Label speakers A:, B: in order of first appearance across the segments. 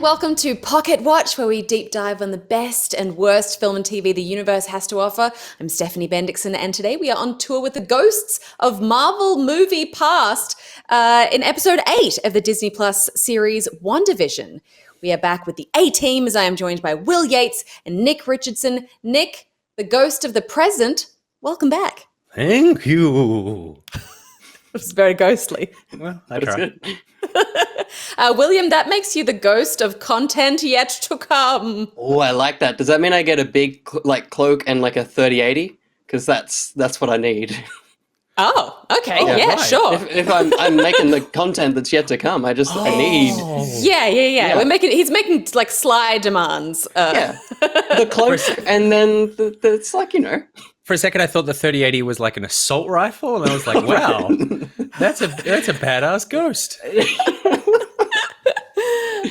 A: welcome to Pocket Watch, where we deep dive on the best and worst film and TV the universe has to offer. I'm Stephanie Bendixson, and today we are on tour with the ghosts of Marvel movie past in episode 8 of the Disney Plus series WandaVision. We are back with the A-Team, as I am joined by Will Yates and Nick Richardson. Nick, the ghost of the present, welcome back.
B: Thank you.
A: It's very ghostly.
B: Well, I try.
A: William, that makes you the ghost of content yet to come.
C: Oh, I like that. Does that mean I get a big cloak and like a 3080? Because that's what I need.
A: Oh, okay. Yeah,
B: right.
A: sure.
C: If I'm making the content that's yet to come, I need.
A: Yeah. He's making like sly demands.
C: The cloak, and then it's like,
B: For a second, I thought the 3080 was like an assault rifle, and I was like, wow, that's a badass ghost.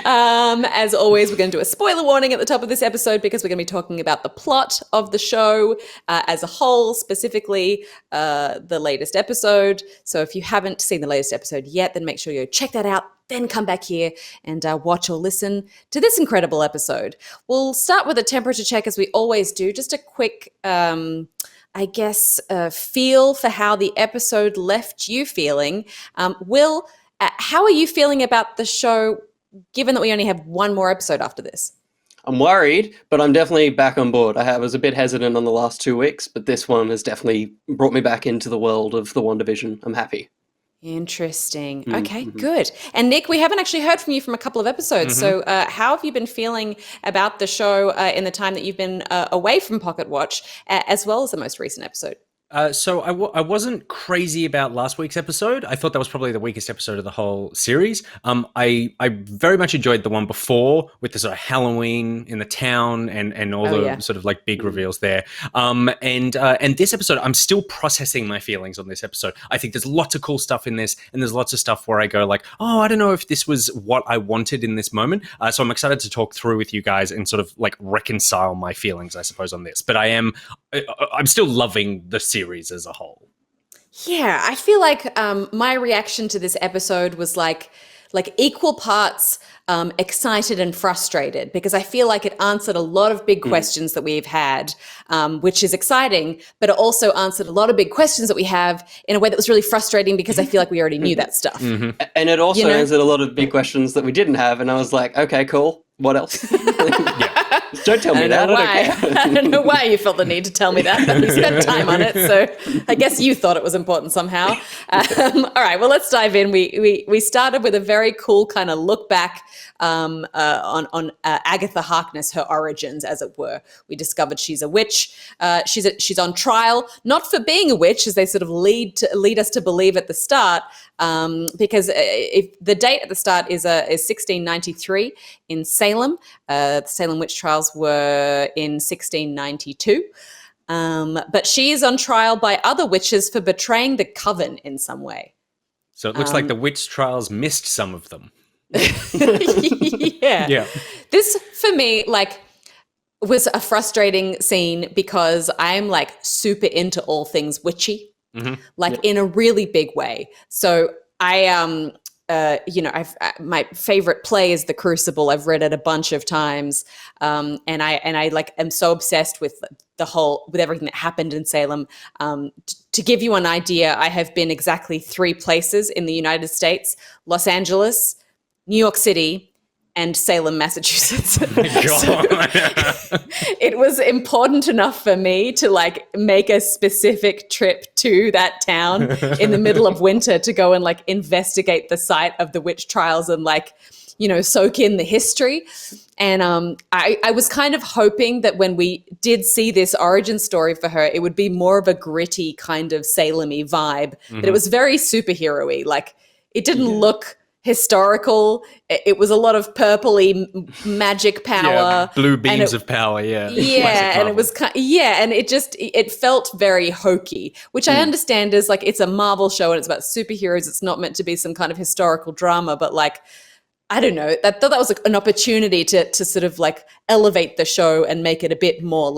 A: As always, we're going to do a spoiler warning at the top of this episode because we're going to be talking about the plot of the show as a whole, specifically the latest episode. So if you haven't seen the latest episode yet, then make sure you check that out, then come back here and watch or listen to this incredible episode. We'll start with a temperature check as we always do, just a quick feel for how the episode left you feeling. Will, how are you feeling about the show, given that we only have one more episode after this?
C: I'm worried, but I'm definitely back on board. I was a bit hesitant on the last 2 weeks, but this one has definitely brought me back into the world of the WandaVision. I'm happy.
A: Interesting. Okay, good. And Nick, we haven't actually heard from you from a couple of episodes. So how have you been feeling about the show in the time that you've been away from Pocket Watch, as well as the most recent episode?
B: So I wasn't crazy about last week's episode. I thought that was probably the weakest episode of the whole series. I very much enjoyed the one before with the sort of Halloween in the town and all sort of like big reveals there. And this episode, I'm still processing my feelings on this episode. I think there's lots of cool stuff in this, and there's lots of stuff where I go like, oh, I don't know if this was what I wanted in this moment. So I'm excited to talk through with you guys and sort of like reconcile my feelings, I suppose, on this. But I'm still loving the series as a whole.
A: Yeah, I feel like my reaction to this episode was like equal parts excited and frustrated, because I feel like it answered a lot of big questions that we've had, which is exciting, but it also answered a lot of big questions that we have in a way that was really frustrating because I feel like we already knew that stuff.
C: And it also answered a lot of big questions that we didn't have, and I was like, okay, cool. What else? Don't tell me that.
A: I don't know why you felt the need to tell me that, but we spent time on it, so I guess you thought it was important somehow. All right, well, let's dive in. We started with a very cool kind of look back on Agatha Harkness, her origins, as it were. We discovered she's a witch. She's on trial, not for being a witch, as they sort of lead us to believe at the start, because if the date at the start is 1693 in Salem. The Salem witch trials were in 1692. But she is on trial by other witches for betraying the coven in some way.
B: So it looks like the witch trials missed some of them.
A: Yeah. This, for me, was a frustrating scene because I'm super into all things witchy, in a really big way. So I my favorite play is The Crucible. I've read it a bunch of times, and I am so obsessed with with everything that happened in Salem. To give you an idea, I have been exactly 3 places in the United States: Los Angeles, New York City, and Salem, Massachusetts. It was important enough for me to make a specific trip to that town in the middle of winter to go and investigate the site of the witch trials and soak in the history. And I was kind of hoping that when we did see this origin story for her, it would be more of a gritty kind of Salem-y vibe. But it was very superhero-y. It didn't look historical. It was a lot of purpley magic power,
B: blue beams of power. And
A: it was and it felt very hokey, which I understand is it's a Marvel show and it's about superheroes. It's not meant to be some kind of historical drama, but I don't know. I thought that was an opportunity to sort of elevate the show and make it a bit more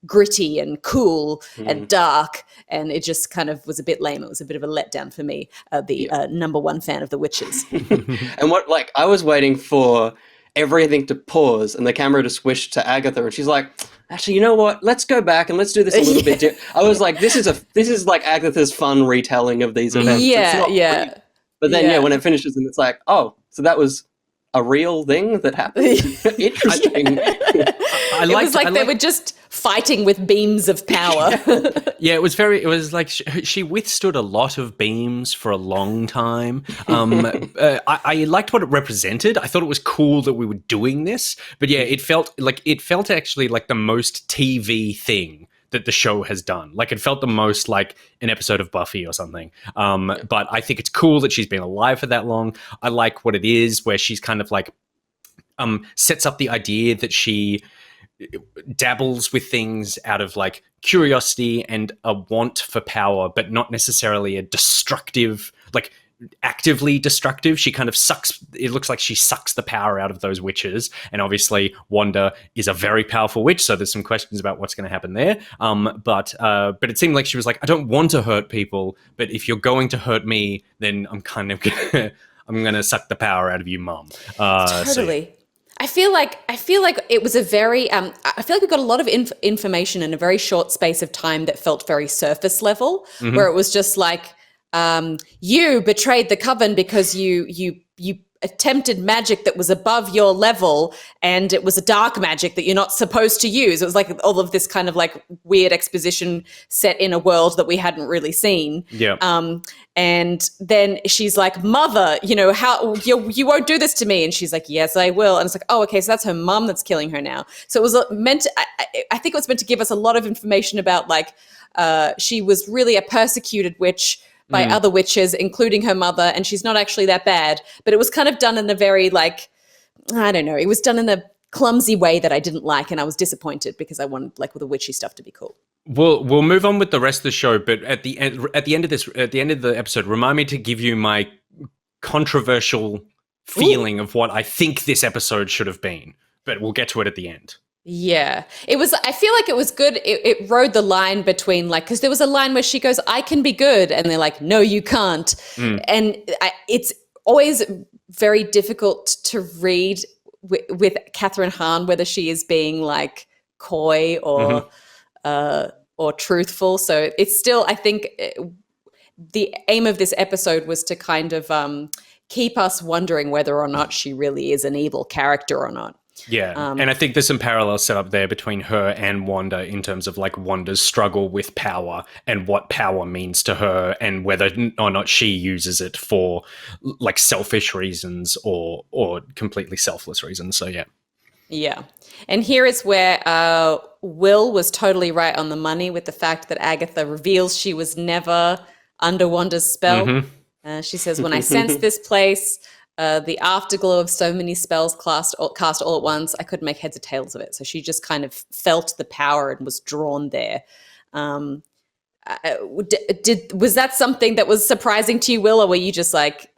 A: gritty and cool and dark. And it just kind of was a bit lame. It was a bit of a letdown for me, the number one fan of The Witches.
C: And what I was waiting for everything to pause and the camera to swish to Agatha, and she's like, actually, you know what? Let's go back and let's do this a little bit. I was like, this is like Agatha's fun retelling of these events. It's not real. But then, when it finishes and it's like, oh, so that was a real thing that happened. Interesting.
A: It was like they were just fighting with beams of power.
B: Yeah, it was like she withstood a lot of beams for a long time. I liked what it represented. I thought it was cool that we were doing this, but yeah, it felt actually like the most TV thing that the show has done. Like it felt the most like an episode of Buffy or something. But I think it's cool that she's been alive for that long. I like what it is, where she's kind of like sets up the idea that she dabbles with things out of like curiosity and a want for power, but not necessarily a destructive, like actively destructive. She kind of it looks like she sucks the power out of those witches, and obviously Wanda is a very powerful witch, so there's some questions about what's going to happen there. But it seemed like she was like, I don't want to hurt people, but if you're going to hurt me, then I'm kind of I'm going to suck the power out of you, Mum.
A: Totally. So, I feel like it was a very I feel like we got a lot of information in a very short space of time that felt very surface level, where it was just like, you betrayed the coven because you attempted magic that was above your level, and it was a dark magic that you're not supposed to use. It was like all of this kind of like weird exposition set in a world that we hadn't really seen.
B: Yeah.
A: And then she's like, Mother, how you won't do this to me. And she's like, yes, I will. And it's like, oh, okay, so that's her mum that's killing her now. So it was meant to, I think it was meant to give us a lot of information about like, she was really a persecuted witch by other witches, including her mother, and she's not actually that bad. But it was kind of done in a very like, I don't know, it was done in a clumsy way that I didn't like, and I was disappointed because I wanted like the witchy stuff to be cool.
B: We'll move on with the rest of the show, but at the end of the episode, remind me to give you my controversial feeling of what I think this episode should have been. But we'll get to it at the end.
A: Yeah, it was. I feel like it was good. It rode the line between like, because there was a line where she goes, "I can be good," and they're like, "No, you can't." And it's always very difficult to read with Catherine Hahn whether she is being like coy or truthful. So it's still, I think, the aim of this episode was to kind of keep us wondering whether or not she really is an evil character or not.
B: Yeah, and I think there's some parallels set up there between her and Wanda in terms of like Wanda's struggle with power and what power means to her, and whether or not she uses it for like selfish reasons or completely selfless reasons. So yeah. Yeah.
A: And here is where Will was totally right on the money with the fact that Agatha reveals she was never under Wanda's spell. She says, when I sensed this place, the afterglow of so many spells cast all at once, I couldn't make heads or tails of it. So she just kind of felt the power and was drawn there. Was that something that was surprising to you, Will, or were you just like,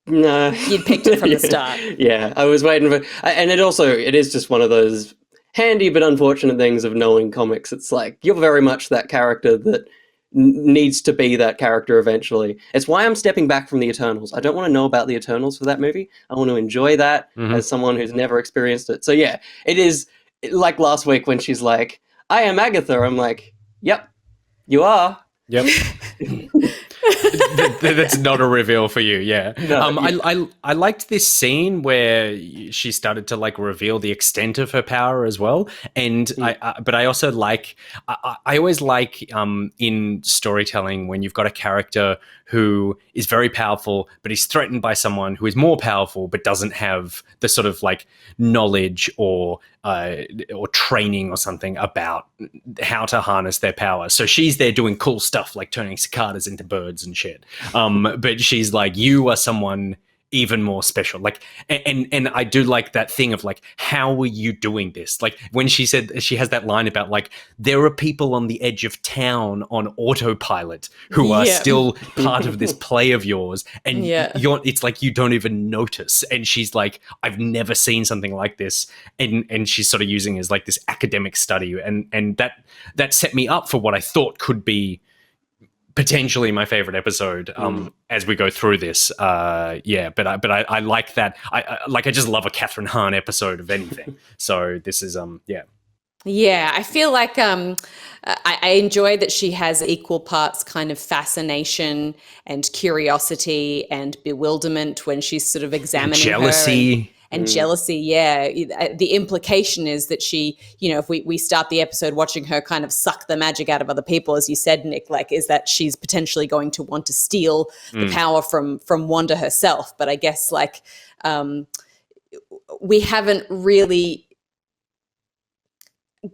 C: no,
A: you'd picked it from the start?
C: Yeah, I was waiting for, and it is just one of those handy but unfortunate things of knowing comics. It's like, you're very much that character that needs to be that character eventually. It's why I'm stepping back from the Eternals. I don't want to know about the Eternals for that movie. I want to enjoy that as someone who's never experienced it. So yeah, it is like last week when she's like, I am Agatha. I'm like, yep, you are.
B: Yep. That's not a reveal for you, yeah. No, I liked this scene where she started to like reveal the extent of her power as well, and but I also like I always like in storytelling when you've got a character who is very powerful but is threatened by someone who is more powerful but doesn't have the sort of like knowledge or training or something about how to harness their power. So she's there doing cool stuff like turning cicadas into birds and shit. But she's like, you are someone even more special. Like, and I do like that thing of like, how are you doing this? Like when she said, she has that line about like, there are people on the edge of town on autopilot who are still part of this play of yours. And it's like, you don't even notice. And she's like, I've never seen something like this. And she's sort of using it as like this academic study. And that set me up for what I thought could be potentially my favorite episode as we go through this. But I like that. I just love a Catherine Hahn episode of anything. So this is
A: Yeah, I feel like I enjoy that she has equal parts kind of fascination and curiosity and bewilderment when she's sort of examining
B: jealousy.
A: her. And jealousy, yeah. The implication is that she, if we start the episode watching her kind of suck the magic out of other people, as you said, Nick, like, is that she's potentially going to want to steal the power from Wanda herself. But I guess, like, we haven't really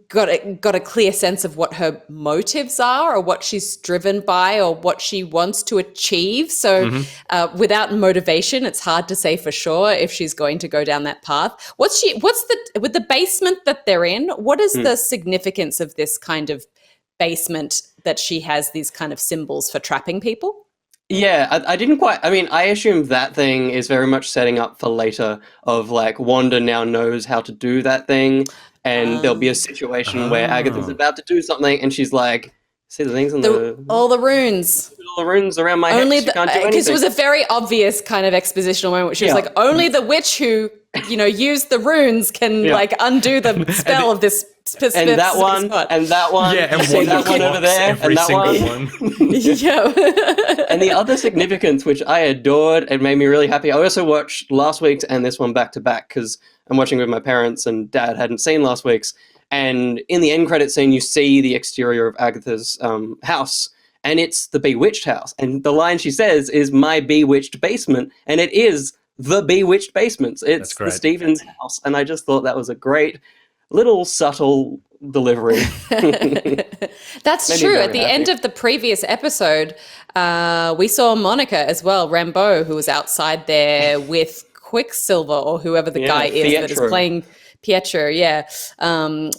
A: got a clear sense of what her motives are or what she's driven by or what she wants to achieve. So without motivation, it's hard to say for sure if she's going to go down that path. With the basement that they're in, what is the significance of this kind of basement that she has these kind of symbols for trapping people?
C: Yeah, I didn't quite. I mean, I assume that thing is very much setting up for later of like Wanda now knows how to do that thing. And there'll be a situation where Agatha's about to do something, and she's like, "See the things on
A: all the runes,
C: all the runes around my head. She can't do anything."
A: Because it was a very obvious kind of expositional moment. She was like, "Only the witch who, used the runes can like undo the spell of this specific
C: and that one,
A: spot."
C: and that one,
B: and
C: that one over there, and that one.
A: Yeah.
C: And the other significance, which I adored, it made me really happy. I also watched last week's and this one back to back because I'm watching with my parents and Dad hadn't seen last week's. And in the end credit scene, you see the exterior of Agatha's house, and it's the Bewitched house. And the line she says is "my bewitched basement," and it is the Bewitched basement. It's the Stevens house, and I just thought that was a great little subtle delivery.
A: That's true. At the end of the previous episode, we saw Monica as well, Rambeau, who was outside there with Quicksilver or whoever the guy is that is playing Pietro. Yeah. I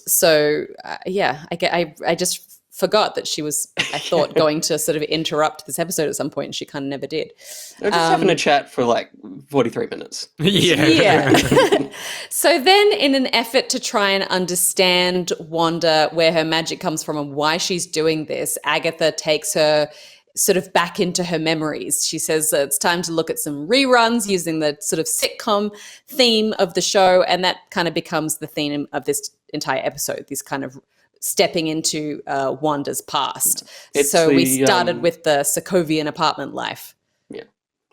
A: just forgot that she was, I thought, going to sort of interrupt this episode at some point, and she kind of never did.
C: They're just having a chat for like 43 minutes.
A: Yeah. So then, in an effort to try and understand Wanda, where her magic comes from and why she's doing this, Agatha takes her sort of back into her memories. She says it's time to look at some reruns using the sort of sitcom theme of the show, and that kind of becomes the theme of this entire episode, this kind of stepping into Wanda's past. So we started with the Sokovian apartment life.
C: Yeah.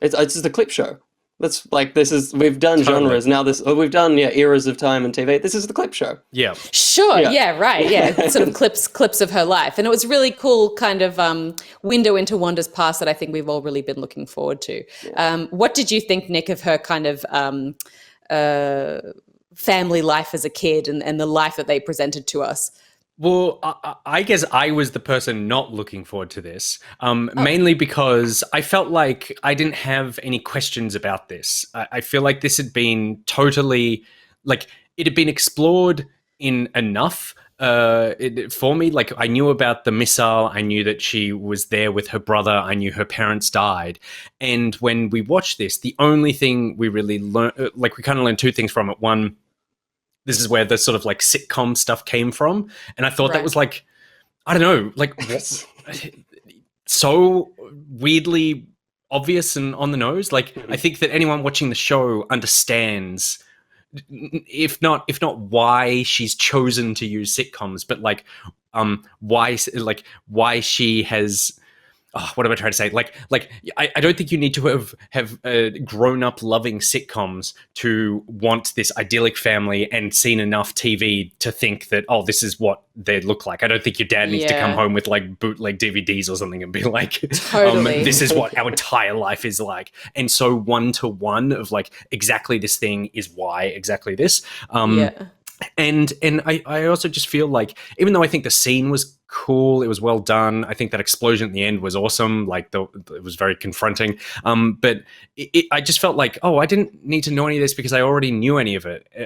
C: It's just a clip show. That's like, we've done genres. Now we've done eras of time and TV. This is the clip show.
B: Yeah.
A: Sure. Yeah, right. Yeah. Sort of clips of her life. And it was really cool kind of window into Wanda's past that I think we've all really been looking forward to. Yeah. What did you think, Nick, of her kind of family life as a kid and the life that they presented to us?
B: Well, I guess I was the person not looking forward to this, mainly because I felt like I didn't have any questions about this. I feel like this had been totally, like, it had been explored in enough for me. Like, I knew about the missile. I knew that she was there with her brother. I knew her parents died. And when we watched this, the only thing we really learned, we kind of learned two things from it. One, this is where the sort of like sitcom stuff came from. And I thought that was like, I don't know, like so weirdly obvious and on the nose. Like, I think that anyone watching the show understands, if not why she's chosen to use sitcoms, but like why she has, what am I trying to say? I don't think you need to have grown up loving sitcoms to want this idyllic family and seen enough TV to think that, this is what they look like. I don't think your dad needs to come home with like bootleg DVDs or something and be like,
A: totally.
B: This is what our entire life is like. And so 1-to-1 of like, exactly this thing is why exactly this. And I also just feel like, even though I think the scene was cool, it was well done, I think that explosion at the end was awesome. Like, it was very confronting. But I just felt like, I didn't need to know any of this because I already knew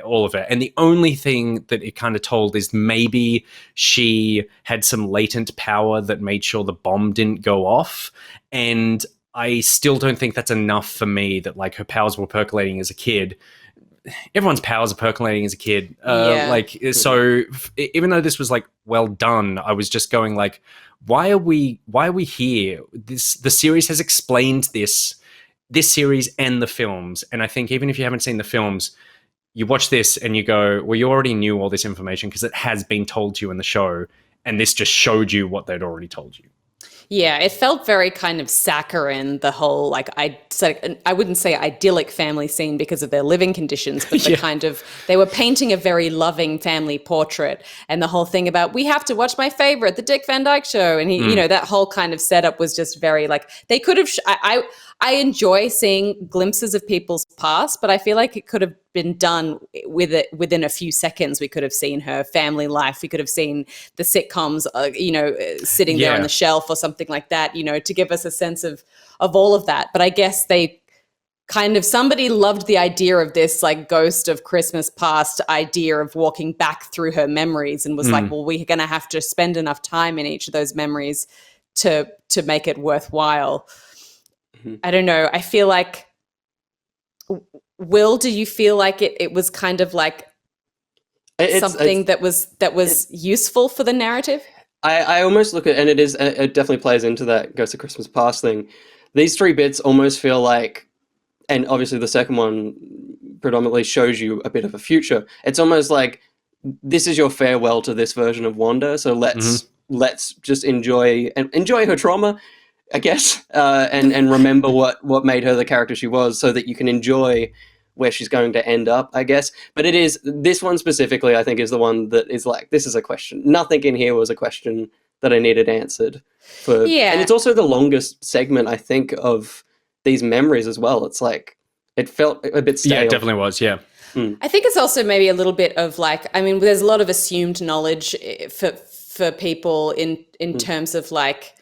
B: all of it. And the only thing that it kind of told is maybe she had some latent power that made sure the bomb didn't go off. And I still don't think that's enough for me, that like her powers were percolating as a kid. Everyone's powers are percolating as a kid. So even though this was like well done, I was just going like, why are we here? The series has explained this series and the films, and I think even if you haven't seen the films, you watch this and you go, well, you already knew all this information because it has been told to you in the show, and this just showed you what they'd already told you.
A: Yeah, it felt very kind of saccharine, the whole, like, I wouldn't say idyllic family scene because of their living conditions, but the kind of, they were painting a very loving family portrait, and the whole thing about, we have to watch my favorite, the Dick Van Dyke Show, and he, you know, that whole kind of setup was just very, like, they could have, I enjoy seeing glimpses of people's past, but I feel like it could have been done with it within a few seconds. We could have seen her family life. We could have seen the sitcoms, sitting there on the shelf or something like that, to give us a sense of all of that. But I guess they kind of, somebody loved the idea of this like ghost of Christmas past idea of walking back through her memories, and was like, well, we're going to have to spend enough time in each of those memories to make it worthwhile. I don't know. I feel like, Will, do you feel like it was kind of like something that was useful for the narrative?
C: I almost look at, and it definitely plays into that Ghost of Christmas Past thing. These 3 bits almost feel like, and obviously the second one predominantly shows you a bit of a future. It's almost like this is your farewell to this version of Wanda. So let's just enjoy her trauma, I guess, and remember what made her the character she was, so that you can enjoy where she's going to end up, I guess. But it is, this one specifically, I think, is the one that is like, this is a question. Nothing in here was a question that I needed answered. And it's also the longest segment, I think, of these memories as well. It's like, it felt a bit stale.
B: Yeah, it definitely was, yeah.
A: I think it's also maybe a little bit of like, I mean, there's a lot of assumed knowledge for people in terms of like,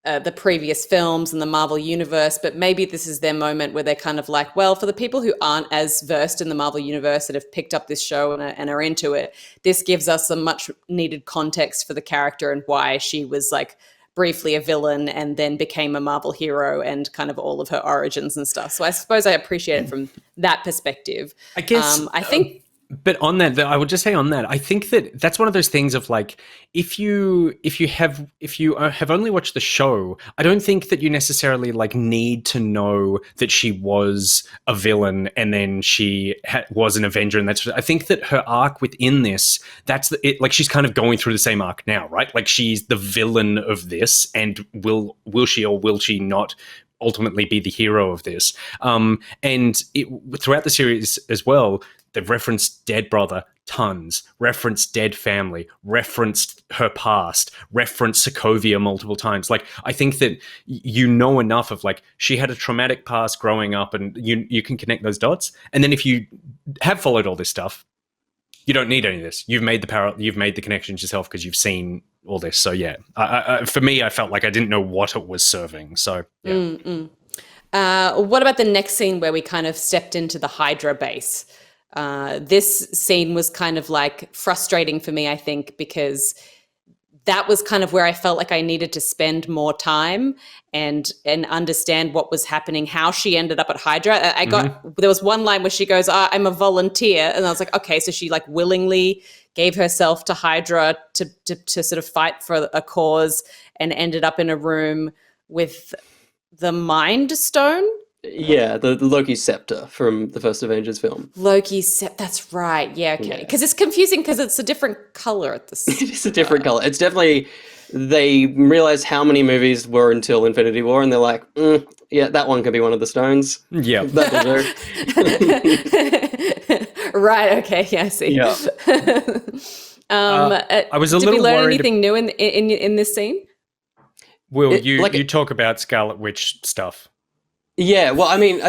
A: the previous films and the Marvel Universe, but maybe this is their moment where they're kind of like, well, for the people who aren't as versed in the Marvel Universe that have picked up this show and are into it, this gives us some much needed context for the character and why she was like briefly a villain and then became a Marvel hero, and kind of all of her origins and stuff. So I suppose I appreciate it from that perspective.
B: I guess
A: I think.
B: But on that, I would just say on that, I think that that's one of those things of like, if you have only watched the show, I don't think that you necessarily like need to know that she was a villain and then she was an Avenger, and that's. I think that her arc within this, like she's kind of going through the same arc now, right? Like she's the villain of this, and will she or will she not ultimately be the hero of this? Throughout the series as well, they've referenced dead brother tons, referenced dead family, referenced her past, referenced Sokovia multiple times. Like, I think that you know enough of like, she had a traumatic past growing up, and you can connect those dots. And then if you have followed all this stuff, you don't need any of this. You've made the connections yourself because you've seen all this. So yeah, for me, I felt like I didn't know what it was serving. So yeah.
A: What about the next scene where we kind of stepped into the Hydra base? This scene was kind of like frustrating for me, I think, because that was kind of where I felt like I needed to spend more time and understand what was happening, how she ended up at Hydra. There was one line where she goes, I'm a volunteer. And I was like, okay, so she like willingly gave herself to Hydra to sort of fight for a cause, and ended up in a room with the Mind Stone.
C: Yeah, the Loki scepter from the first Avengers film.
A: That's right. Yeah, okay. Because it's confusing because it's a different color at the start.
C: It is a different color. It's definitely, they realized how many movies were until Infinity War, and they're like, yeah, that one could be one of the stones.
B: Yeah.
C: That'll
A: do. Right, okay, yeah, I see.
C: Yeah.
B: I was a little worried.
A: Did we learn anything new in this scene?
B: Will, you talk about Scarlet Witch stuff.
C: Yeah, well, I mean,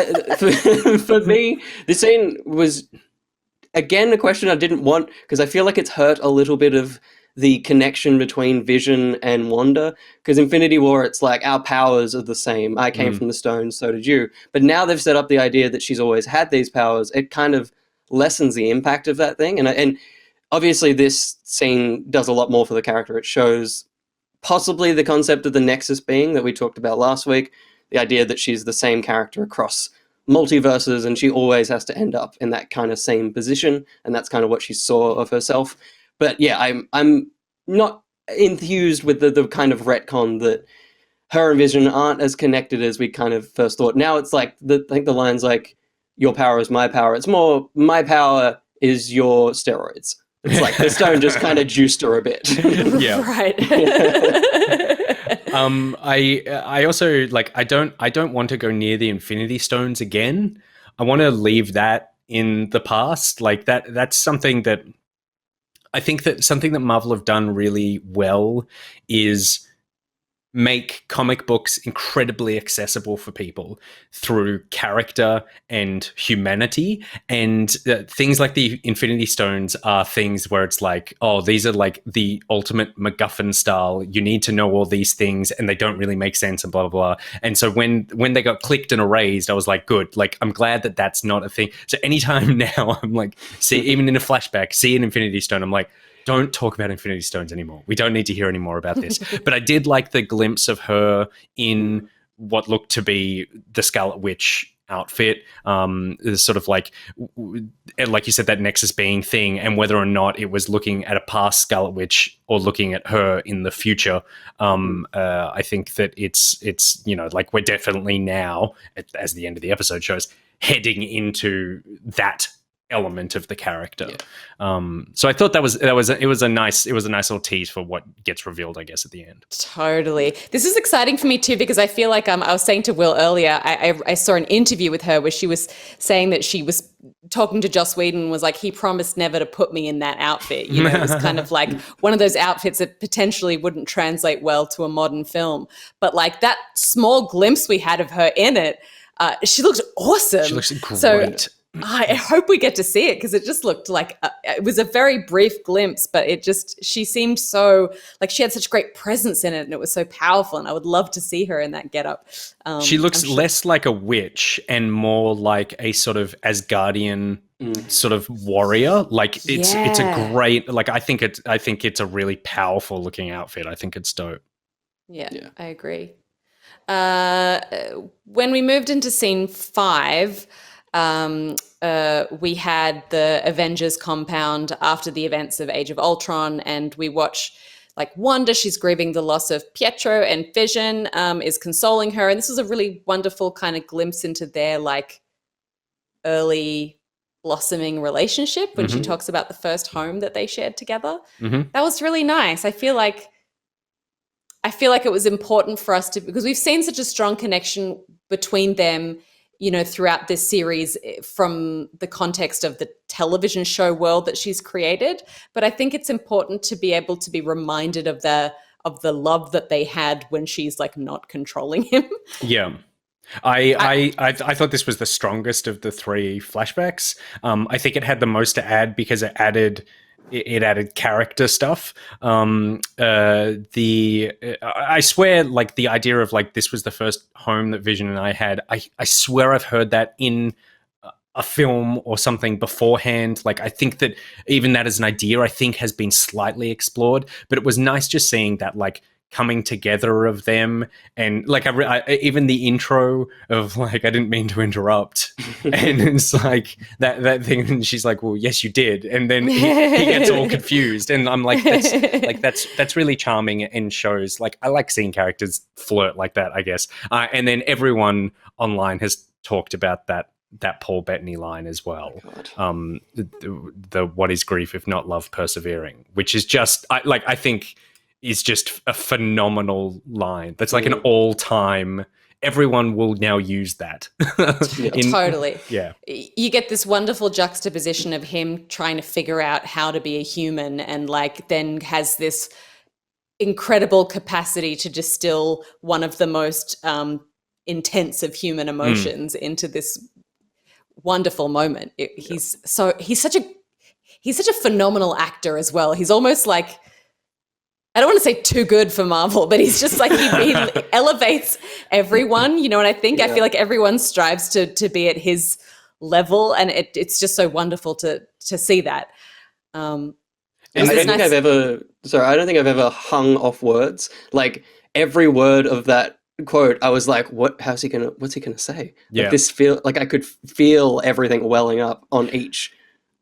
C: for me, this scene was, again, a question I didn't want, because I feel like it's hurt a little bit of the connection between Vision and Wanda, because Infinity War, it's like, our powers are the same. I came from the stone, so did you. But now they've set up the idea that she's always had these powers. It kind of lessens the impact of that thing. And obviously this scene does a lot more for the character. It shows possibly the concept of the Nexus being that we talked about last week, the idea that she's the same character across multiverses, and she always has to end up in that kind of same position, and that's kind of what she saw of herself. But yeah, I'm not enthused with the kind of retcon that her and Vision aren't as connected as we kind of first thought. Now it's like, I think the line's like, your power is my power. It's more, my power is your steroids. It's like the stone just kind of juiced her a bit.
B: Yeah.
A: Right.
B: I also like, I don't want to go near the Infinity Stones again. I want to leave that in the past. Like that's something that I think that something that Marvel have done really well is make comic books incredibly accessible for people through character and humanity. And things like the Infinity Stones are things where it's like, oh, these are like the ultimate MacGuffin style. You need to know all these things and they don't really make sense and blah, blah, blah. And so when they got clicked and erased, I was like, good. Like, I'm glad that that's not a thing. So anytime now I'm like, see, even in a flashback, see an Infinity Stone, I'm like, don't talk about Infinity Stones anymore. We don't need to hear any more about this. But I did like the glimpse of her in what looked to be the Scarlet Witch outfit. Sort of like you said, that Nexus being thing, and whether or not it was looking at a past Scarlet Witch or looking at her in the future. I think that it's like we're definitely now, as the end of the episode shows, heading into that element of the character. So I thought it was a nice little tease for what gets revealed, I guess, at the end.
A: Totally. This is exciting for me too, because I feel like I was saying to Will earlier, I saw an interview with her where she was saying that she was talking to Joss Whedon, was like, he promised never to put me in that outfit. It was kind of like one of those outfits that potentially wouldn't translate well to a modern film. But like that small glimpse we had of her in it, she looked awesome.
B: She looks great.
A: So I hope we get to see it, because it just looked like it was a very brief glimpse, but she seemed so like she had such great presence in it, and it was so powerful, and I would love to see her in that getup.
B: She looks less like a witch and more like a sort of Asgardian sort of warrior. Like it's a great, like I think it's a really powerful looking outfit. I think it's dope.
A: Yeah. I agree. When we moved into scene 5, we had the Avengers compound after the events of Age of Ultron, and we watch like Wanda, she's grieving the loss of Pietro, and Vision is consoling her. And this was a really wonderful kind of glimpse into their like early blossoming relationship when she talks about the first home that they shared together. That was really nice. I feel like it was important for us to, because we've seen such a strong connection between them, throughout this series from the context of the television show world that she's created. But I think it's important to be able to be reminded of the love that they had when she's like not controlling him.
B: Yeah. I thought this was the strongest of the 3 flashbacks. I think it had the most to add because it added character stuff. I swear, like the idea of like this was the first home that Vision and I had. I swear I've heard that in a film or something beforehand. Like I think that even that as an idea, I think has been slightly explored. But it was nice just seeing that like coming together of them, and like I even the intro of like I didn't mean to interrupt, and it's like that thing, and she's like, well, yes you did, and then he gets all confused, and I'm like, that's really charming, and shows like I like seeing characters flirt like that, I guess. And then everyone online has talked about that Paul Bettany line as well. The what is grief if not love persevering, which is just I think is just a phenomenal line. That's like an all-time, everyone will now use that.
A: Totally.
B: Yeah.
A: You get this wonderful juxtaposition of him trying to figure out how to be a human, and like then has this incredible capacity to distill one of the most intense of human emotions into this wonderful moment. He's such a phenomenal actor as well. He's almost like, I don't want to say too good for Marvel, but he's just like, he elevates everyone, and I feel like everyone strives to be at his level, and it's just so wonderful to see that.
C: I don't think I've ever hung off words. Like every word of that quote, I was like, what's he gonna say?
B: Yeah.
C: Like I could feel everything welling up on each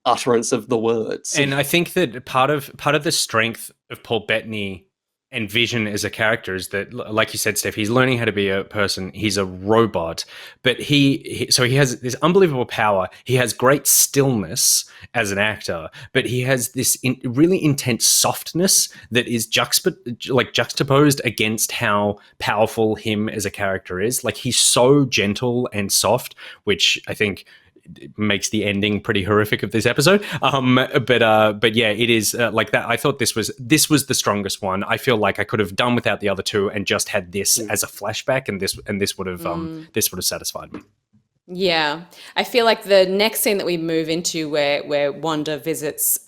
C: utterance of the words.
B: And I think that part of the strength of Paul Bettany and Vision as a character is that, like you said, Steph, he's learning how to be a person. He's a robot, but he has this unbelievable power. He has great stillness as an actor, but he has this really intense softness that is juxtaposed against how powerful him as a character is. Like, he's so gentle and soft, which I think makes the ending pretty horrific of this episode. But yeah, it is like that. I thought this was the strongest one. I feel like I could have done without the other two and just had this as a flashback, and this would have satisfied me.
A: Yeah, I feel like the next scene that we move into, where Wanda visits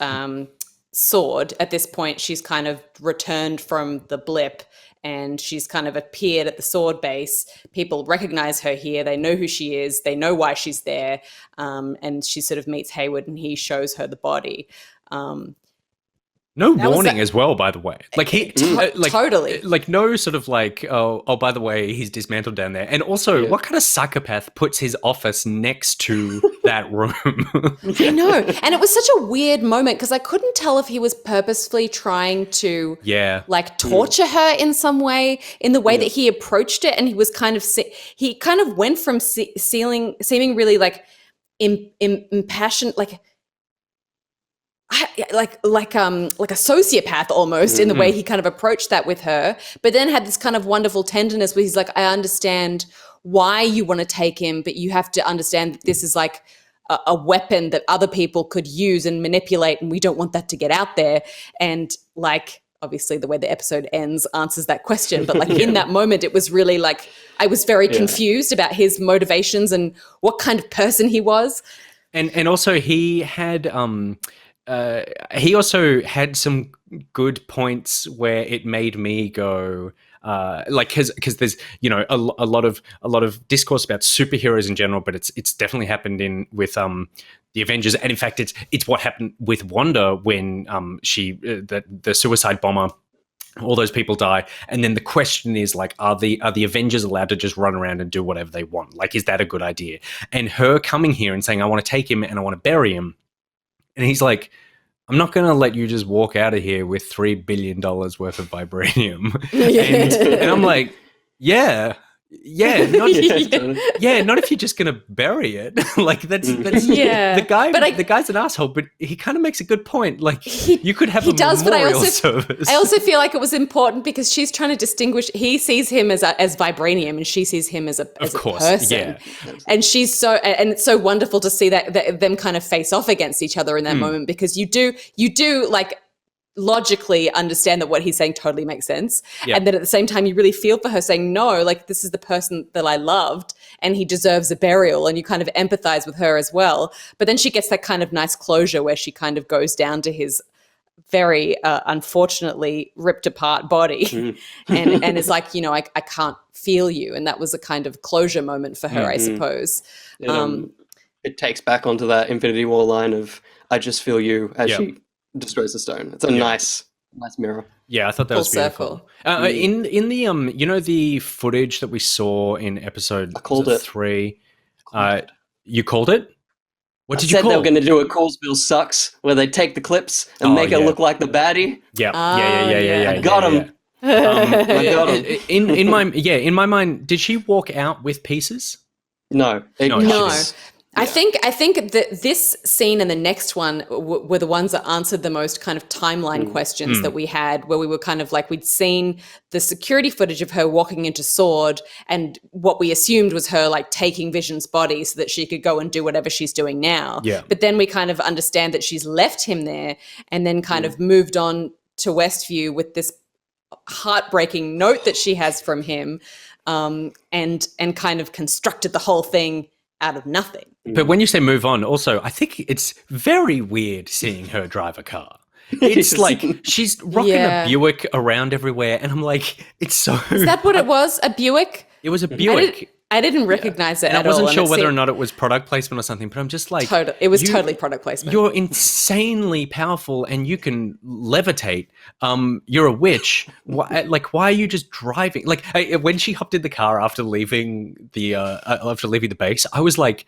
A: Sword. At this point, she's kind of returned from the blip, and she's kind of appeared at the Sword base. People recognize her here. They know who she is. They know why she's there. And she sort of meets Hayward, and he shows her the body.
B: No warning as well, by the way. Like,
A: totally.
B: Like, no sort of like, oh, by the way, he's dismantled down there. And also, what kind of psychopath puts his office next to that room?
A: I know. And it was such a weird moment, because I couldn't tell if he was purposefully trying to like torture her in some way, in the way that he approached it. And he was kind of, he kind of went from seeming really like impassioned, like a sociopath almost, in the way he kind of approached that with her, but then had this kind of wonderful tenderness where he's like, I understand why you want to take him, but you have to understand that this is like a weapon that other people could use and manipulate, and we don't want that to get out there. And like, obviously the way the episode ends answers that question, but like in that moment, it was really like, I was very confused about his motivations and what kind of person he was.
B: And also he also had some good points where it made me go, because there's a lot of discourse about superheroes in general, but it's definitely happened with the Avengers, and in fact it's what happened with Wanda when the suicide bomber. All those people die, and then the question is like, are the Avengers allowed to just run around and do whatever they want? Like, is that a good idea? And her coming here and saying, I want to take him and I want to bury him. And he's like, I'm not going to let you just walk out of here with $3 billion worth of vibranium. And I'm like, not if you're just going to bury it. Like, that's the guy's an asshole, but he kind of makes a good point. Like, you could have memorial service.
A: I also feel like it was important because she's trying to distinguish. He sees him as vibranium, and she sees him as a person. Yeah. And it's so wonderful to see that them kind of face off against each other in that moment, because you do like logically understand that what he's saying totally makes sense. Yeah. And then at the same time, you really feel for her, saying, no, like, this is the person that I loved and he deserves a burial. And you kind of empathize with her as well. But then she gets that kind of nice closure where she kind of goes down to his very unfortunately ripped apart body and is like, I can't feel you. And that was a kind of closure moment for her, I suppose.
C: It takes back onto that Infinity War line of, I just feel you, as she destroys the stone. It's a nice mirror.
B: Yeah, I thought that was beautiful. In the the footage that we saw in episode 3, you called it? What did you call?
C: They were going to do a Coolsville Sucks, where they take the clips and make it look like the baddie.
B: Yeah.
C: I got him. I got him.
B: In my mind, did she walk out with pieces?
C: No.
A: I think that this scene and the next one were the ones that answered the most kind of timeline questions that we had, where we were kind of like, we'd seen the security footage of her walking into Sword, and what we assumed was her like taking Vision's body so that she could go and do whatever she's doing now. Yeah. But then we kind of understand that she's left him there and then kind of moved on to Westview with this heartbreaking note that she has from him, and kind of constructed the whole thing out of nothing.
B: But when you say move on, also, I think it's very weird seeing her drive a car. It's like she's rocking a Buick around everywhere, and I'm like, it's so...
A: Is that what it was? A Buick?
B: It was a Buick.
A: I didn't recognize it at all.
B: I wasn't sure whether or not it was product placement or something, but I'm just like...
A: It was totally product placement.
B: You're insanely powerful and you can levitate. You're a witch. Why are you just driving? Like, when she hopped in the car after leaving the base, I was like,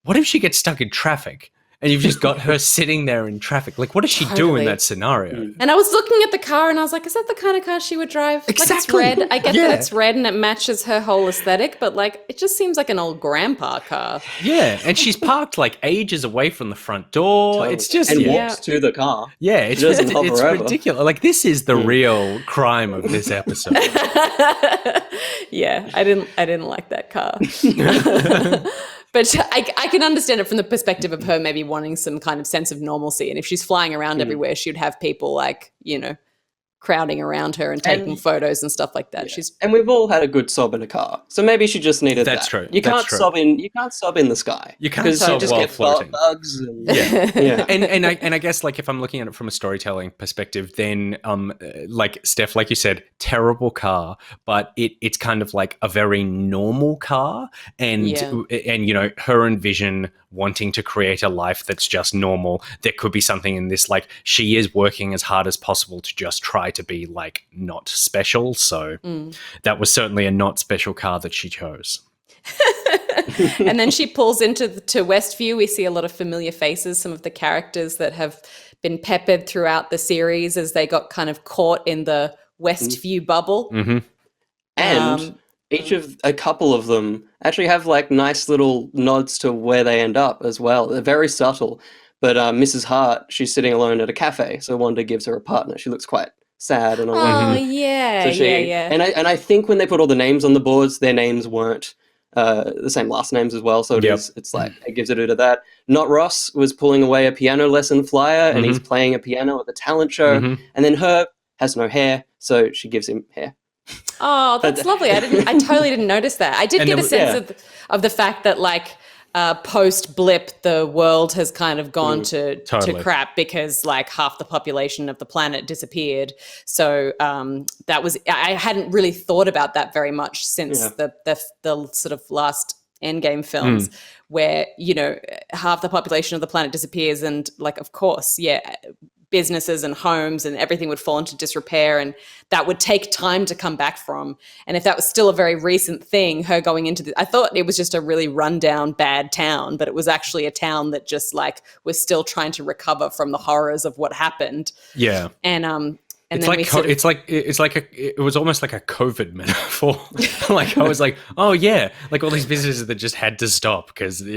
B: what if she gets stuck in traffic? and you've just got her sitting there in traffic. Like, what does she do in
A: Totally.
B: that scenario?
A: And I was looking at the car and I was like, is that the kind of car she would drive?
B: Exactly.
A: Like, it's red. I get
B: Yeah.
A: that it's red and it matches her whole aesthetic, but like, it just seems like an old grandpa car.
B: Yeah, and she's parked like ages away from the front door.
C: Totally.
B: It's just
C: and
A: Yeah.
C: walks to the car.
B: yeah, it's
C: She doesn't hover over.
B: ridiculous. Like, this is the real crime of this episode.
A: Yeah, I didn't like that car. But I can understand it from the perspective of her maybe wanting some kind of sense of normalcy. And if she's flying around everywhere, she'd have people like, crowding around her and taking photos and stuff like that.
C: Yeah. And we've all had a good sob in a car, so maybe she just needed
B: That's
C: that.
B: true.
C: You
B: That's
C: can't
B: true.
C: sob in. You can't sob in the sky.
B: You can't
C: 'cause
B: sob
C: just
B: while
C: get
B: floating.
C: bugs. And,
B: Yeah. And I guess like if I'm looking at it from a storytelling perspective, then like Steph, like you said, terrible car, but it's kind of like a very normal car, and her and Vision wanting to create a life that's just normal. There could be something in this, like she is working as hard as possible to just try to be like not special. So that was certainly a not special car that she chose.
A: And then she pulls to Westview. We see a lot of familiar faces, some of the characters that have been peppered throughout the series as they got kind of caught in the Westview bubble.
B: Mm-hmm.
C: And a couple of them actually have like nice little nods to where they end up as well. They're very subtle. But Mrs. Hart, she's sitting alone at a cafe, so Wanda gives her a partner. She looks quite sad and alone.
A: Oh, yeah,
C: So
A: yeah.
C: And I think when they put all the names on the boards, their names weren't the same last names as well. So it's like it gives it to that. Not Ross was pulling away a piano lesson flyer, and he's playing a piano at the talent show. And then Herb has no hair, so she gives him hair.
A: Oh, that's lovely. I totally didn't notice that. I did get a sense of the fact that like post blip, the world has kind of gone to crap because like half the population of the planet disappeared. So that was, I hadn't really thought about that very much since the sort of last Endgame films, where half the population of the planet disappears, and like of course, businesses and homes and everything would fall into disrepair, and that would take time to come back from. And if that was still a very recent thing, her going into I thought it was just a really rundown bad town, but it was actually a town that just like was still trying to recover from the horrors of what happened.
B: Yeah.
A: And
B: it's
A: then
B: it was almost like a COVID metaphor. Like I was like, oh yeah, like all these businesses that just had to stop because and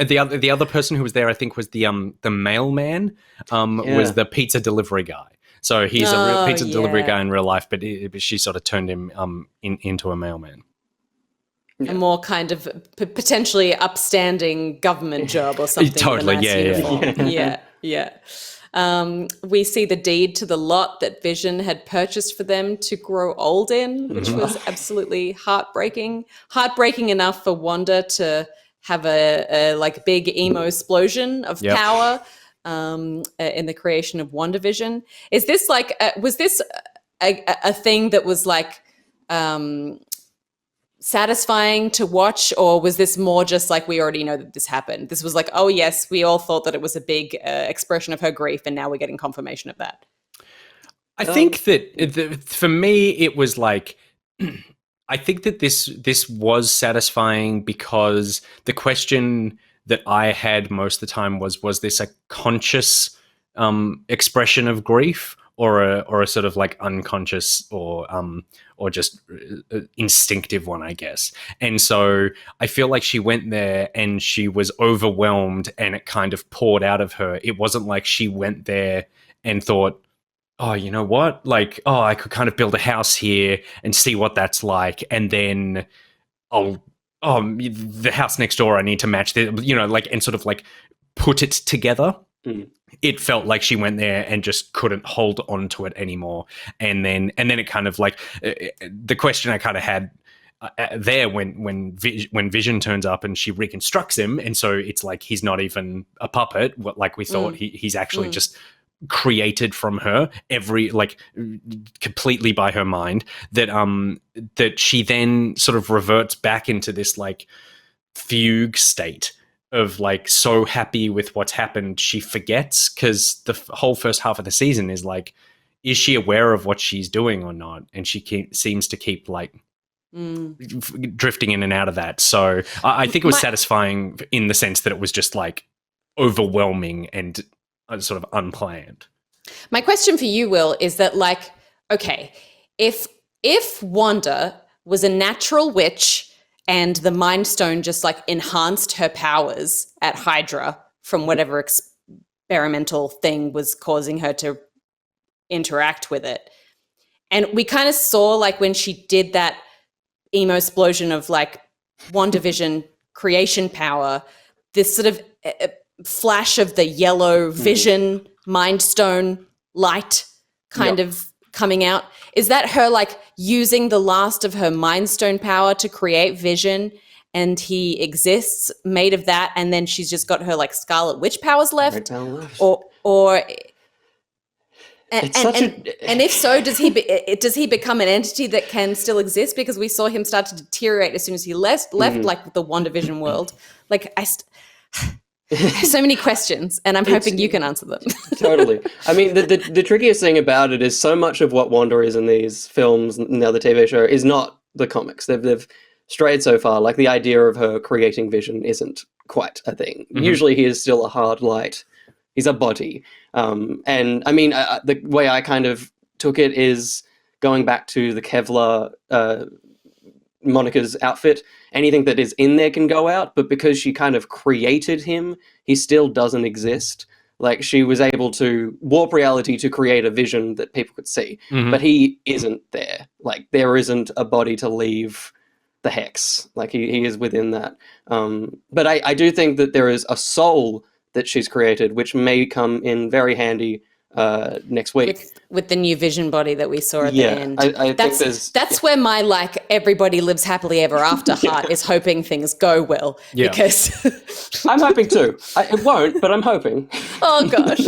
B: the other person who was there, I think, was the mailman, was the pizza delivery guy. So he's a real pizza delivery guy in real life, but she sort of turned him into a mailman.
A: A more kind of potentially upstanding government job or something.
B: Totally,
A: yeah. We see the deed to the lot that Vision had purchased for them to grow old in, which was absolutely heartbreaking. Heartbreaking enough for Wanda to have a like big emo explosion of power in the creation of WandaVision. Is this like was this a thing that was like satisfying to watch, or was this more just like we already know that this happened? This was like, oh yes, we all thought that it was a big expression of her grief, and now we're getting confirmation of that.
B: I think that for me it was like I think that this was satisfying because the question that I had most of the time was this a conscious expression of grief, or a sort of like unconscious or just instinctive one, I guess. And so I feel like she went there and she was overwhelmed and it kind of poured out of her. It wasn't like she went there and thought, oh, you know what? Like, oh, I could kind of build a house here and see what that's like. And then the house next door, I need to match the, like, and sort of like put it together. It felt like she went there and just couldn't hold on to it anymore. And then it kind of like the question I kind of had there when Vision turns up and she reconstructs him, and so it's like he's not even a puppet like we thought. He's actually just created from her, completely by her mind, that she then sort of reverts back into this like fugue state of like so happy with what's happened she forgets, because the whole first half of the season is like, is she aware of what she's doing or not? And she seems to keep like drifting in and out of that. So I think it was satisfying in the sense that it was just like overwhelming and sort of unplanned.
A: My question for you, Will, is that like, okay, if Wanda was a natural witch and the Mind Stone just like enhanced her powers at Hydra from whatever experimental thing was causing her to interact with it, and we kind of saw like when she did that emo explosion of like WandaVision creation power, this sort of flash of the yellow vision Mind Stone light kind of coming out. Is that her like using the last of her Mind Stone power to create Vision, and he exists made of that, and then she's just got her like Scarlet Witch powers left? Or and if so, does he become an entity that can still exist? Because we saw him start to deteriorate as soon as he left like the WandaVision world. Like so many questions, and I'm hoping you can answer them.
C: Totally. I mean, the trickiest thing about it is so much of what Wanda is in these films, now the TV show, is not the comics. They've strayed so far. Like the idea of her creating Vision isn't quite a thing. Usually he is still a hard light. He's a body. And I mean, the way I kind of took it is going back to the Kevlar Monica's outfit. Anything that is in there can go out, but because she kind of created him, he still doesn't exist. Like she was able to warp reality to create a Vision that people could see, but he isn't there. Like there isn't a body to leave the hex. Like he is within that. But I do think that there is a soul that she's created, which may come in very handy next week
A: with the new Vision body that we saw at the end.
C: I think
A: that's where my like everybody lives happily ever after heart is hoping things go well.
B: Yeah.
A: Because
C: I'm hoping too. It won't, but I'm hoping.
A: Oh gosh.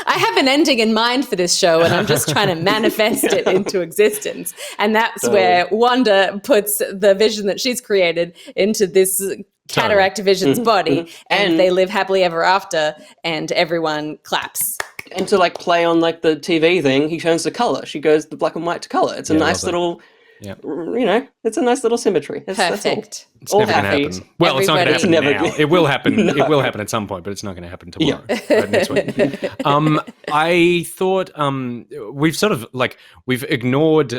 A: I have an ending in mind for this show, and I'm just trying to manifest it into existence. And that's where Wanda puts the Vision that she's created into this Cataract Vision's body, and they live happily ever after, and everyone claps.
C: And to like play on like the TV thing, he turns to color. She goes the black and white to color. It's a nice little, it's a nice little symmetry.
A: Perfect.
B: It's never going to happen. Well, it's not going to happen now. It will happen.
C: No.
B: It will happen at some point, but it's not going to happen tomorrow. Next week. I thought we've sort of like we've ignored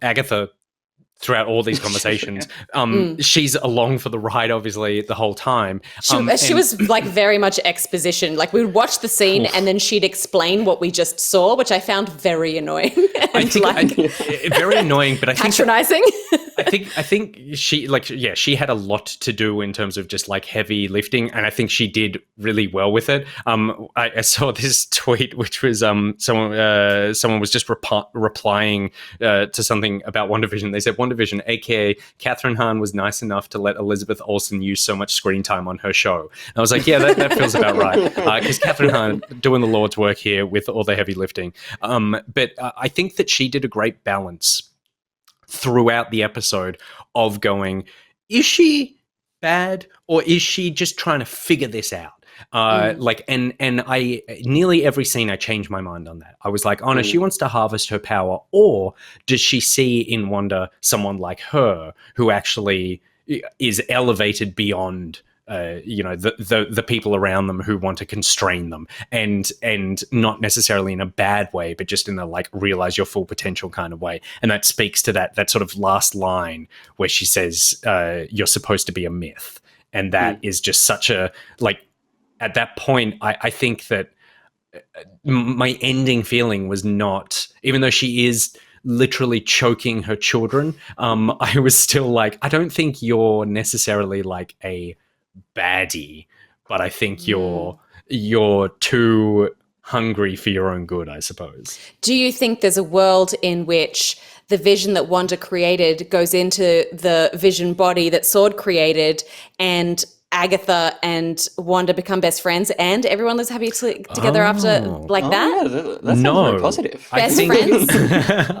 B: Agatha throughout all these conversations. She's along for the ride, obviously, the whole time.
A: She was like very much exposition. Like we would watch the scene and then she'd explain what we just saw, which I found very annoying.
B: Very annoying, but I think
A: patronizing.
B: I think she had a lot to do in terms of just like heavy lifting, and I think she did really well with it. I saw this tweet which was someone was just replying to something about WandaVision. They said WandaVision, aka Catherine Hahn, was nice enough to let Elizabeth Olsen use so much screen time on her show. And I was like, yeah, that feels about right, because Catherine Hahn doing the Lord's work here with all the heavy lifting. But I think that she did a great balance throughout the episode of going, is she bad or is she just trying to figure this out? And I nearly every scene I changed my mind on that. I was like, oh no, she wants to harvest her power, or does she see in Wanda someone like her who actually is elevated beyond the people around them who want to constrain them, and not necessarily in a bad way, but just in a like realize your full potential kind of way. And that speaks to that sort of last line where she says, you're supposed to be a myth. And that is just such a, like, at that point, I think that my ending feeling was not, even though she is literally choking her children, I was still like, I don't think you're necessarily like a baddie, but I think you're too hungry for your own good, I suppose.
A: Do you think there's a world in which the Vision that Wanda created goes into the Vision body that Sword created, and Agatha and Wanda become best friends, and everyone lives happy together after like that?
C: Yeah, that sounds very positive.
A: Best friends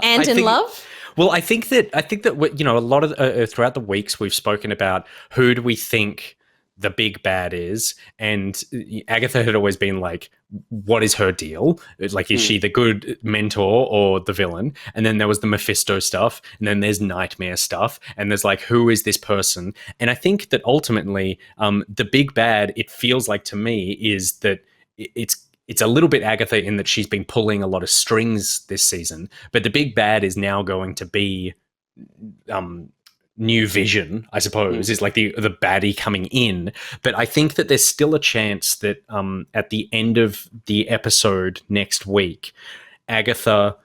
A: and in love?
B: Well, I think that a lot of throughout the weeks we've spoken about who do we think the big bad is, and Agatha had always been like, what is her deal? Like, is she the good mentor or the villain? And then there was the Mephisto stuff, and then there's Nightmare stuff, and there's like, who is this person? And I think that ultimately, the big bad, it feels like to me, is that it's a little bit Agatha in that she's been pulling a lot of strings this season, but the big bad is now going to be New Vision, I suppose, is like the baddie coming in. But I think that there's still a chance that at the end of the episode next week, Agatha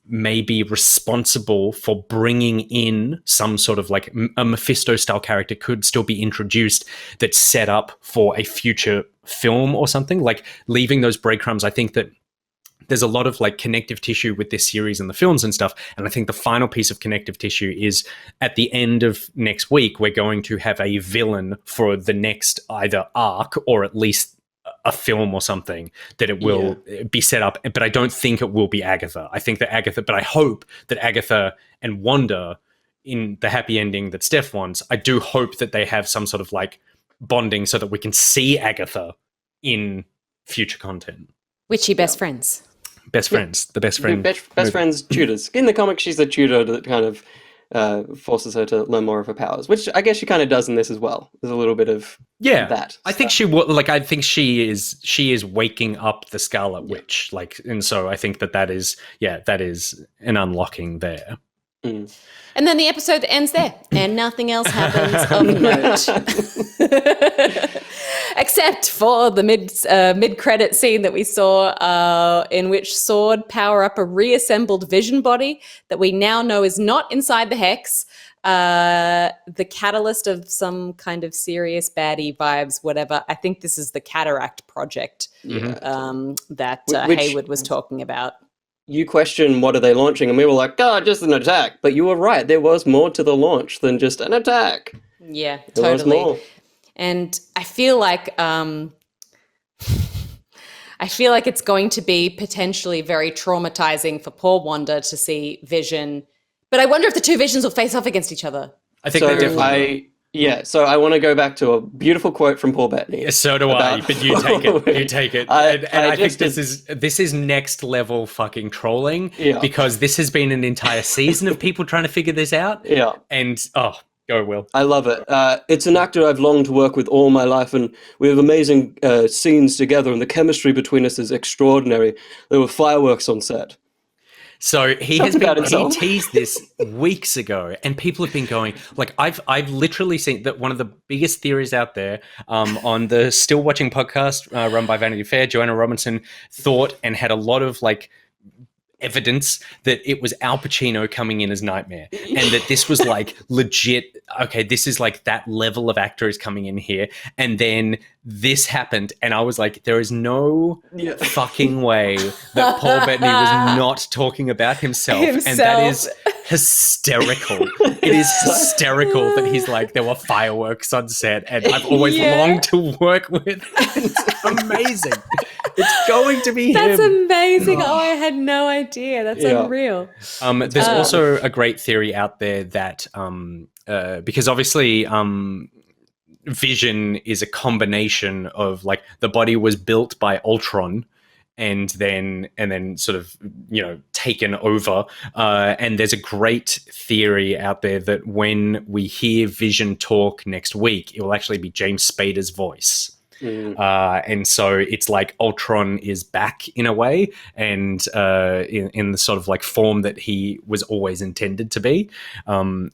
B: may be responsible for bringing in some sort of like a Mephisto-style character could still be introduced that's set up for a future film or something, like leaving those breadcrumbs. I think that there's a lot of like connective tissue with this series and the films and stuff. And I think the final piece of connective tissue is at the end of next week, we're going to have a villain for the next either arc or at least a film or something that it will be set up. But I don't think it will be Agatha. I think that but I hope that Agatha and Wanda, in the happy ending that Steph wants, I do hope that they have some sort of like bonding so that we can see Agatha in future content.
A: Witchy best friends.
B: Best friends, the best friend.
C: Best friends, tutors. In the comic, she's a tutor that kind of forces her to learn more of her powers, which I guess she kind of does in this as well. There's a little bit of that.
B: I think she will. Like, I think she is waking up the Scarlet Witch. Like, and so I think that is an unlocking there.
A: And then the episode ends there, and nothing else happens of note. Except for the mid-credit scene that we saw in which Sword power up a reassembled Vision body that we now know is not inside the Hex, the catalyst of some kind of serious baddie vibes, whatever. I think this is the Cataract Project that Hayward was talking about.
C: You question what are they launching, and we were like, just an attack. But you were right. There was more to the launch than just an attack.
A: Yeah,
C: there was more.
A: And I feel like it's going to be potentially very traumatizing for poor Wanda to see Vision. But I wonder if the two Visions will face off against each other.
B: I think they definitely
C: so I want to go back to a beautiful quote from Paul Bettany.
B: Yeah, so do I, but you take it. You take it. I think this is next level fucking trolling because this has been an entire season of people trying to figure this out.
C: Yeah.
B: And go, Will.
C: I love it. It's an actor I've longed to work with all my life, and we have amazing scenes together, and the chemistry between us is extraordinary. There were fireworks on set.
B: So he teased this weeks ago, and people have been going, like, I've literally seen that one of the biggest theories out there on the Still Watching podcast run by Vanity Fair, Joanna Robinson thought and had a lot of like evidence that it was Al Pacino coming in as Nightmare, and that this was like legit. Okay, this is like that level of actor is coming in here, and then this happened, and I was like, there is no fucking way that Paul Bettany was not talking about himself, and that is hysterical. It is hysterical that he's like, there were fireworks on set, and I've always longed to work with. It's amazing. It's going to be
A: That's
B: him.
A: amazing. I had no idea. That's unreal.
B: There's also a great theory out there that because obviously Vision is a combination of like the body was built by Ultron and then sort of, taken over. And there's a great theory out there that when we hear Vision talk next week, it will actually be James Spader's voice. And so it's like Ultron is back in a way, and in the sort of like form that he was always intended to be,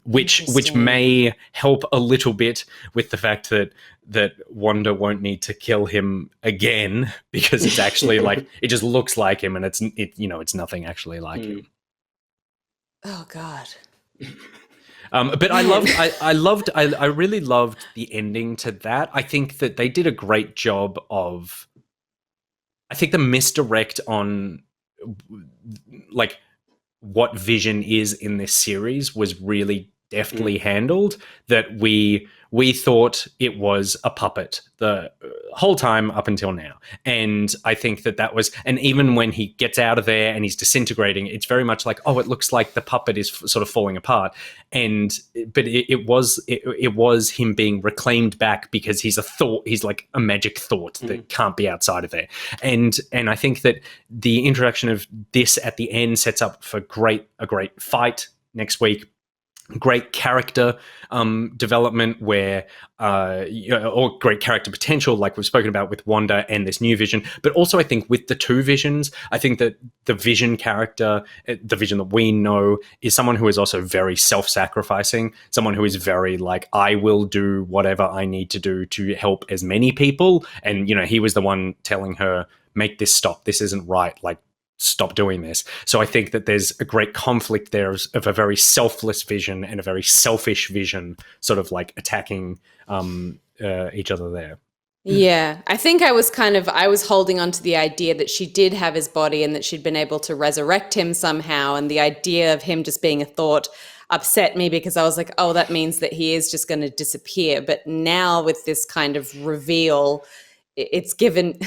B: which may help a little bit with the fact that Wanda won't need to kill him again, because it's actually like it just looks like him, and it's nothing actually like him.
A: Oh God.
B: But I really loved the ending to that. I think that they did a great job of, I think the misdirect on like what Vision is in this series was really deftly handled, that we we thought it was a puppet the whole time up until now. And I think that was, and even when he gets out of there and he's disintegrating, it's very much like, oh, it looks like the puppet is sort of falling apart. But it was him being reclaimed back because he's a thought, he's like a magic thought that can't be outside of there. And I think that the introduction of this at the end sets up for a great fight next week. Great character development where or great character potential like we've spoken about with Wanda and this new Vision, but also I think with the two Visions, I think that the Vision character, the Vision that we know, is someone who is also very self-sacrificing, someone who is very like, I will do whatever I need to do to help as many people. And he was the one telling her, make this stop, this isn't right, like stop doing this. So I think that there's a great conflict there of a very selfless Vision and a very selfish Vision sort of like attacking each other there.
A: Yeah, I think I was holding on to the idea that she did have his body and that she'd been able to resurrect him somehow. And the idea of him just being a thought upset me because I was like, oh, that means that he is just going to disappear. But now with this kind of reveal, it's given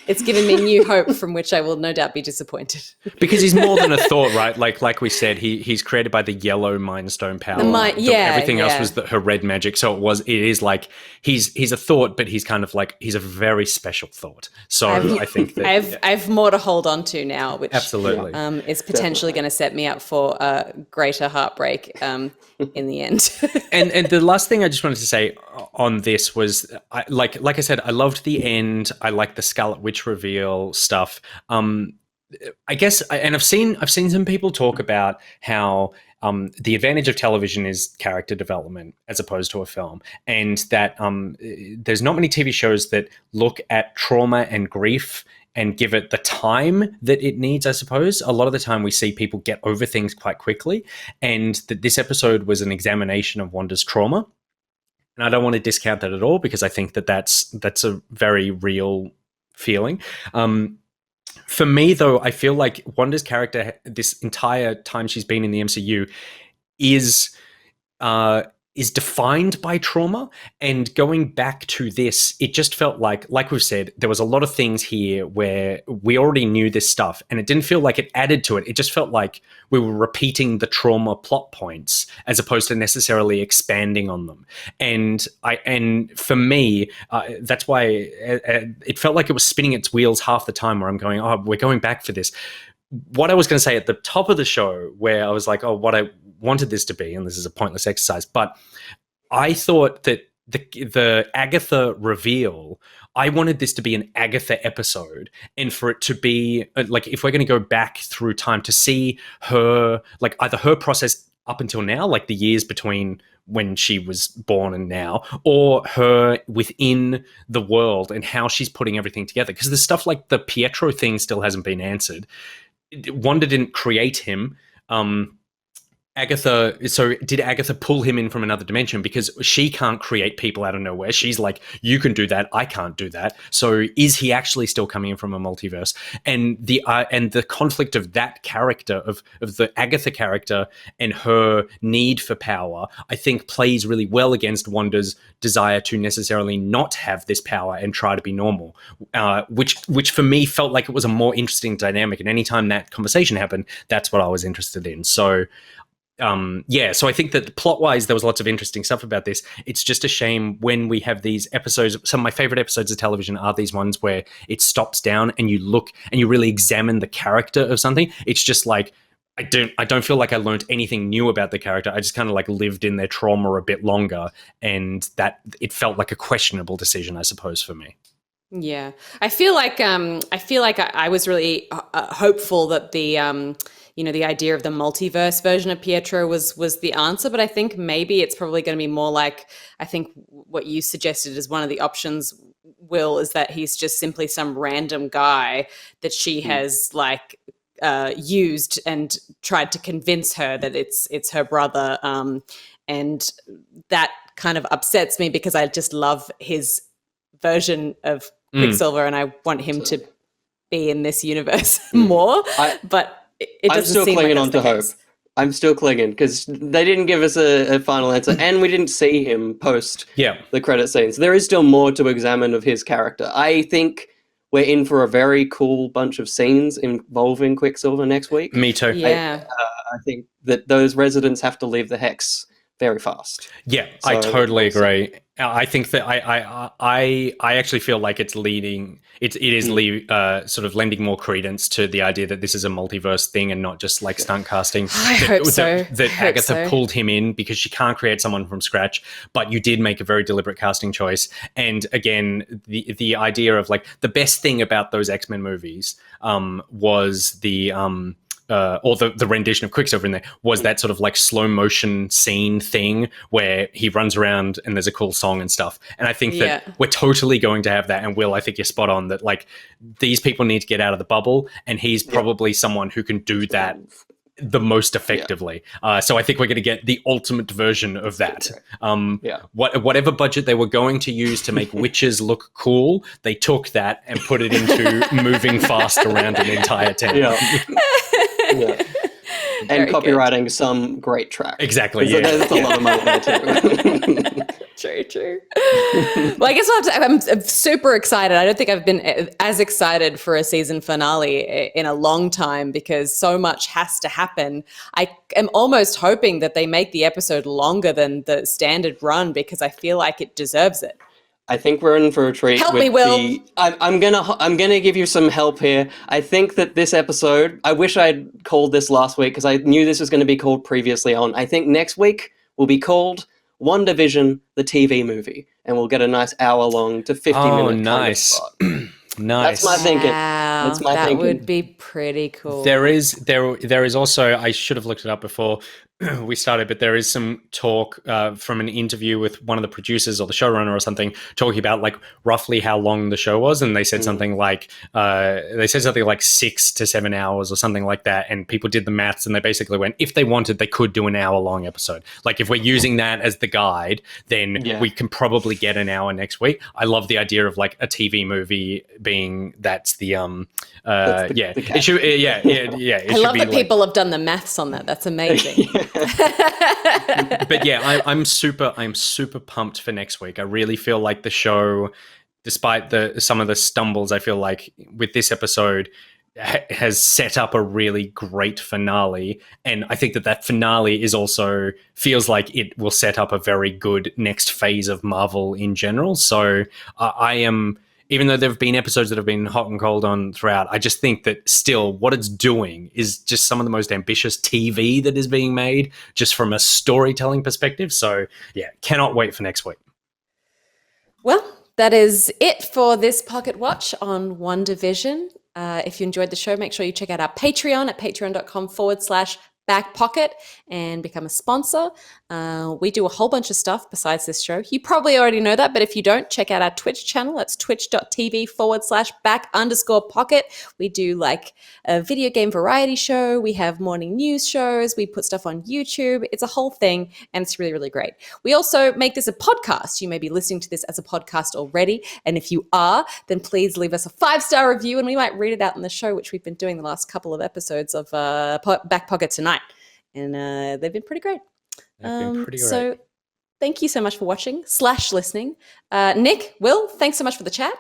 A: me new hope from which I will no doubt be disappointed.
B: Because he's more than a thought, right? Like we said, he's created by the yellow Mind Stone power. Everything else was her red magic. So it is like he's a thought, but he's kind of like he's a very special thought. So I think that
A: I've more to hold on to now, which
B: absolutely
A: is potentially going to set me up for a greater heartbreak in the end.
B: and the last thing I just wanted to say on this was, like I said, I loved the end. I like the Scarlet Witch reveal stuff. I guess, and I've seen some people talk about how the advantage of television is character development as opposed to a film, and that there's not many TV shows that look at trauma and grief and give it the time that it needs, I suppose. A lot of the time we see people get over things quite quickly, and that this episode was an examination of Wanda's trauma. And I don't want to discount that at all because I think that's a very real feeling. For me, though, I feel like Wanda's character this entire time she's been in the MCU is defined by trauma. And going back to this, it just felt like we've said, there was a lot of things here where we already knew this stuff and it didn't feel like it added to it. It just felt like we were repeating the trauma plot points as opposed to necessarily expanding on them. And for me, that's why it felt like it was spinning its wheels half the time where I'm going, oh, we're going back for this. What I was going to say at the top of the show where I was like, oh, what I wanted this to be, and this is a pointless exercise, but I thought that the Agatha reveal, I wanted this to be an Agatha episode, and for it to be like, if we're going to go back through time to see her, like either her process up until now, like the years between when she was born and now, or her within the world and how she's putting everything together. Because the stuff like the Pietro thing still hasn't been answered. Wanda didn't create him. Did Agatha pull him in from another dimension? Because she can't create people out of nowhere. She's like, you can do that, I can't do that. So is he actually still coming in from a multiverse? And the conflict of that character, of the Agatha character and her need for power, I think plays really well against Wanda's desire to necessarily not have this power and try to be normal, which for me felt like it was a more interesting dynamic. And anytime that conversation happened, that's what I was interested in. So so I think that plot-wise, there was lots of interesting stuff about this. It's just a shame when we have these episodes. Some of my favorite episodes of television are these ones where it stops down and you look and you really examine the character of something. It's just like, I don't feel like I learned anything new about the character. I just kind of like lived in their trauma a bit longer, and that it felt like a questionable decision, I suppose, for me.
A: Yeah, I feel like I was really hopeful that the the idea of the multiverse version of Pietro was the answer, but I think maybe it's probably going to be more like, I think what you suggested as one of the options, Will, is that he's just simply some random guy that she has like used and tried to convince her that it's her brother, and that kind of upsets me because I just love his version of Quicksilver and I want him to be in this universe more, but it doesn't
C: I'm still
A: seem
C: clinging
A: like
C: on to hope. I'm still clinging because they didn't give us a final answer, and we didn't see him post the credit scenes. There is still more to examine of his character. I think we're in for a very cool bunch of scenes involving Quicksilver next week.
B: Me too.
A: Yeah.
C: I think that those residents have to leave the Hex very fast.
B: Yeah, so, I totally agree. I think that I actually feel like it is sort of lending more credence to the idea that this is a multiverse thing and not just like stunt casting.
A: I hope so.
B: That Agatha pulled him in because she can't create someone from scratch, but you did make a very deliberate casting choice. And again, the idea of like the best thing about those X-Men movies was the or the rendition of Quicksilver in there was that sort of like slow motion scene thing where he runs around and there's a cool song and stuff. And I think that we're totally going to have that. And Will, I think you're spot on that like these people need to get out of the bubble, and he's probably someone who can do that the most effectively. So I think we're going to get the ultimate version of that. Whatever budget they were going to use to make witches look cool, they took that and put it into moving fast around an entire town.
C: And copywriting some great track.
B: Exactly.
C: There's a lot of money there too.
A: True. Well, I guess I'm super excited. I don't think I've been as excited for a season finale in a long time because so much has to happen. I am almost hoping that they make the episode longer than the standard run because I feel like it deserves it.
C: I think we're in for a treat.
A: Help me, Will.
C: I'm gonna give you some help here. I think that this episode, I wish I'd called this last week because I knew this was going to be called previously on. I think next week will be called WandaVision, the TV movie, and we'll get a nice hour-long to 50-minute
B: nice. Nice.
C: That's my thinking.
A: Wow, that would be pretty cool.
B: There is also, I should have looked it up before we started, but there is some talk from an interview with one of the producers or the showrunner or something talking about like roughly how long the show was, and they said something like 6 to 7 hours or something like that, and people did the maths and they basically went, if they wanted, they could do an hour-long episode. Like if we're using that as the guide, then we can probably get an hour next week. I love the idea of like a TV movie being that's the it should it
A: I love that people have done the maths on that. That's amazing.
B: But yeah, I'm super pumped for next week. I really feel like the show, despite some of the stumbles, I feel like with this episode has set up a really great finale, and I think that finale is also feels like it will set up a very good next phase of Marvel in general. So I am. Even though there have been episodes that have been hot and cold on throughout, I just think that still what it's doing is just some of the most ambitious TV that is being made just from a storytelling perspective. So, yeah, cannot wait for next week.
A: Well, that is it for this Pocket Watch on WandaVision. If you enjoyed the show, make sure you check out our Patreon at patreon.com/backpocket and become a sponsor. We do a whole bunch of stuff besides this show. You probably already know that, but if you don't, check out our Twitch channel. That's twitch.tv/back_pocket. We do like a video game variety show. We have morning news shows. We put stuff on YouTube. It's a whole thing, and it's really, really great. We also make this a podcast. You may be listening to this as a podcast already, and if you are, then please leave us a 5-star review, and we might read it out in the show, which we've been doing the last couple of episodes of Back Pocket Tonight. And they've been pretty great. So thank you so much for watching / listening. Nick, Will, thanks so much for the chat.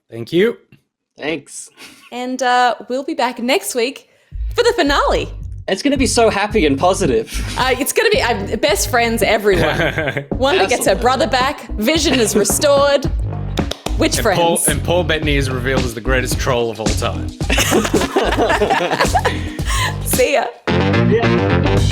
B: Thank you.
C: Thanks.
A: And we'll be back next week for the finale.
C: It's going to be so happy and positive.
A: It's going to be best friends, everyone. Wanda gets her brother back. Vision is restored. Which friends?
B: Paul Bettany is revealed as the greatest troll of all time.
A: See ya.
C: Yeah.